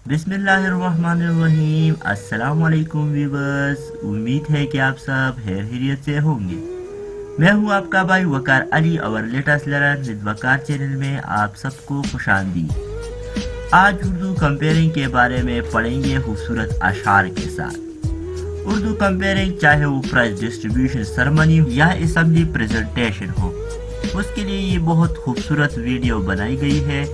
बिस्मिल्लाहिर्रहमानिर्रहीम। अस्सलाम वालेकुम व्यूअर्स, उम्मीद है कि आप सब खैरियत से होंगे। मैं हूं आपका भाई वकार अली और latest learn with Waqar channel में आप सबको खुशामदीद। आज उर्दू कंपेयरिंग के बारे में पढ़ेंगे खूबसूरत अशार के साथ। उर्दू कंपेयरिंग चाहे वो प्राइज डिस्ट्रीब्यूशन सेरेमनी या असेंबली प्रेजेंटेशन हो, उसके लिए ये बहुत खूबसूरत वीडियो बनाई गई है।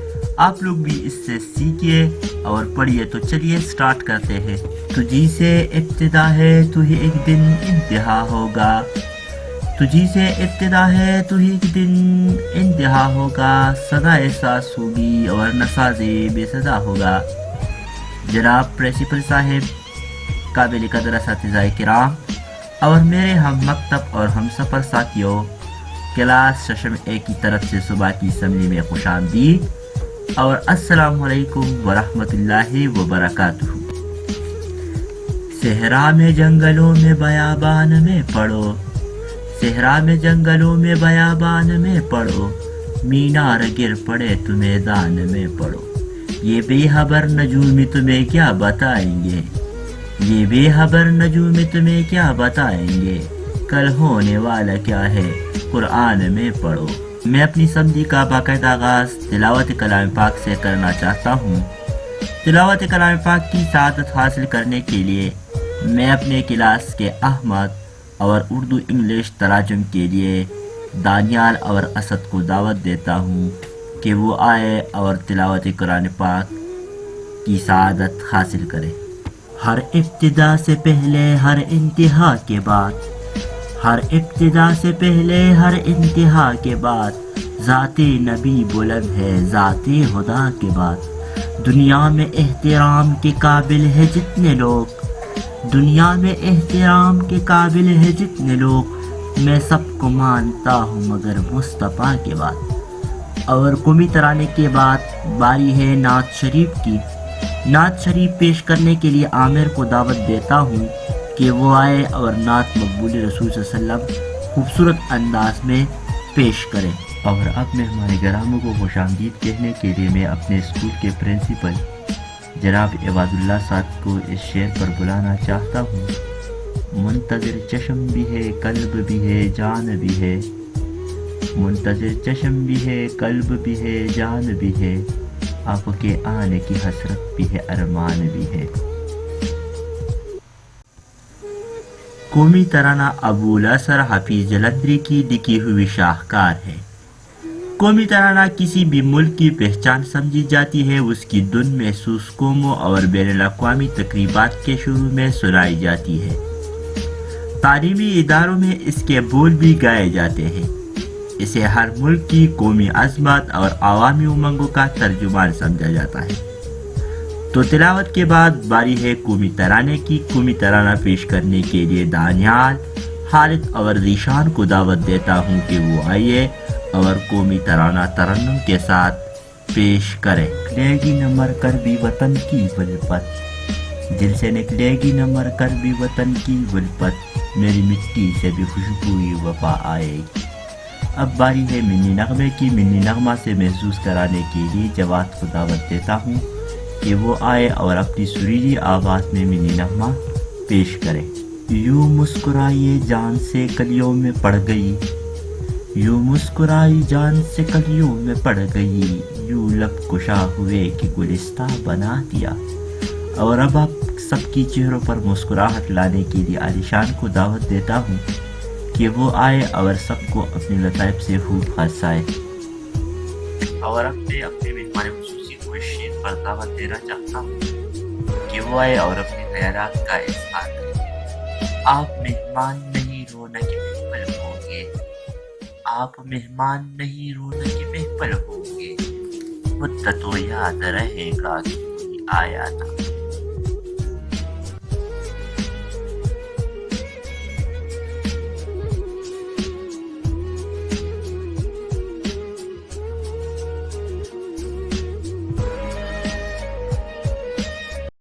आप लोग भी इससे सीखिए और पढ़िए। तो चलिए स्टार्ट करते हैं। तुझी से इब्तिदा है तू ही एक दिन इंतहा होगा, तुझी से इब्तिदा है तू ही एक दिन इंतहा होगा, सदा एहसास होगी और नसाज़े बेसदा होगा। जनाब प्रिंसिपल साहिब, काबिल कदर असातिज़ाए किराम और मेरे हम मकतब और हम सफ़र साथियों, क्लास शशम ए की तरफ से सुबह की असम्बली में खुशामदीद और अस्सलाम वालेकुम वरहमतुल्लाहि वबरकातुहू। सहरा में जंगलों में बयाबान में पढ़ो, सहरा में जंगलों में बयाबान में पढ़ो, मीनार गिर पड़े तो मैदान में पढ़ो। ये बेखबर नजूम तुम्हें क्या बताएंगे, ये बेखबर नजूम तुम्हें क्या बताएंगे, कल होने वाला क्या है कुरान में पढ़ो। मैं अपनी समझी का बाकायदा आगाज़ तिलावत कलाम पाक से करना चाहता हूँ। तिलावत कलाम पाक की सादत हासिल करने के लिए मैं अपने क्लास के अहमद और उर्दू इंग्लिश तराजुम के लिए दानियाल और असद को दावत देता हूँ कि वो आए और तिलावत कुरान पाक की सादत हासिल करें। हर इब्तिदा से पहले हर इंतहा के बाद, हर इब्तिदा से पहले हर इंतहा के बाद, ज़ाते नबी बुलंद है ज़ाते खुदा के बाद। दुनिया में एहतराम के काबिल है जितने लोग, दुनिया में एहतराम के काबिल है जितने लोग, मैं सबको मानता हूँ मगर मुस्तफ़ा के बाद। और कौमी तराने के बाद बारी है नात शरीफ की। नात शरीफ पेश करने के लिए आमिर को दावत देता हूँ कि वो आए और नात मकबूल रसूल सल्लल्लाहु अलैहि वसल्लम खूबसूरत अंदाज में पेश करें। और अब मैं हमारे ग्रामों को खुशामदीद कहने के लिए मैं अपने स्कूल के प्रिंसिपल जनाब इबादुल्लाह साहब को इस शेर पर बुलाना चाहता हूँ। मुंतज़िर चश्म भी है कल्ब भी है जान भी है, मुंतज़िर चश्म भी है कल्ब भी है जान भी है, आपके आने की हसरत भी है अरमान भी है। कौमी तराना अबुल असर हफीज जलंधरी की लिखी हुई शाहकार है। कौमी तराना किसी भी मुल्क की पहचान समझी जाती है, उसकी धुन महसूस कौमों और बैनुल-अक़वामी तक़रीबात के शुरू में सुनाई जाती है। तालीमी इदारों में इसके बोल भी गाए जाते हैं। इसे हर मुल्क की कौमी अज़मत और अवामी उमंगों का तर्जुमान समझा जाता है। तो तिलावत के बाद बारी है कौमी तराने की। कौमी तराना पेश करने के लिए दानियाल, खालिद और ज़ीशान को दावत देता हूँ कि वो आइए और कौमी तराना तरन्नुम के साथ पेश करें। निकलेगी न मर कर भी वतन की वलपत, दिल से निकलेगी न मर कर भी वतन की वलपत, मेरी मिट्टी से भी खुशबू वफा आएगी। अब बारी है मिनी नगमे की। मिनी नगमा से महसूस कराने के लिए जवाद को दावत देता हूँ कि वो आए और अपनी सुरीली आवाज़ में मिनी नगमा पेश करें। यूँ मुस्कुराई जान से कलियों में पड़ गई, यूँ मुस्कुराई जान से कलियों में पड़ गई, यूँ लब कुशा हुए कि गुलिस्ता बना दिया। और अब आप सबकी चेहरों पर मुस्कुराहट लाने के लिए आलिशान को दावत देता हूँ कि वो आए और सबको अपनी लताइफ से खूब हंसाए। और अब मैं अपने मेहमान खुसूसी को इस शेर पर दावत देना चाहता हूँ कि वो आए और अपने ख्यालात का इज़हार करें। आप मेहमान नहीं रोना कि महफिल होंगे, आप मेहमान नहीं रोना कि महफिल होंगे, मुद्दतों याद रहेगा कि कोई आया था।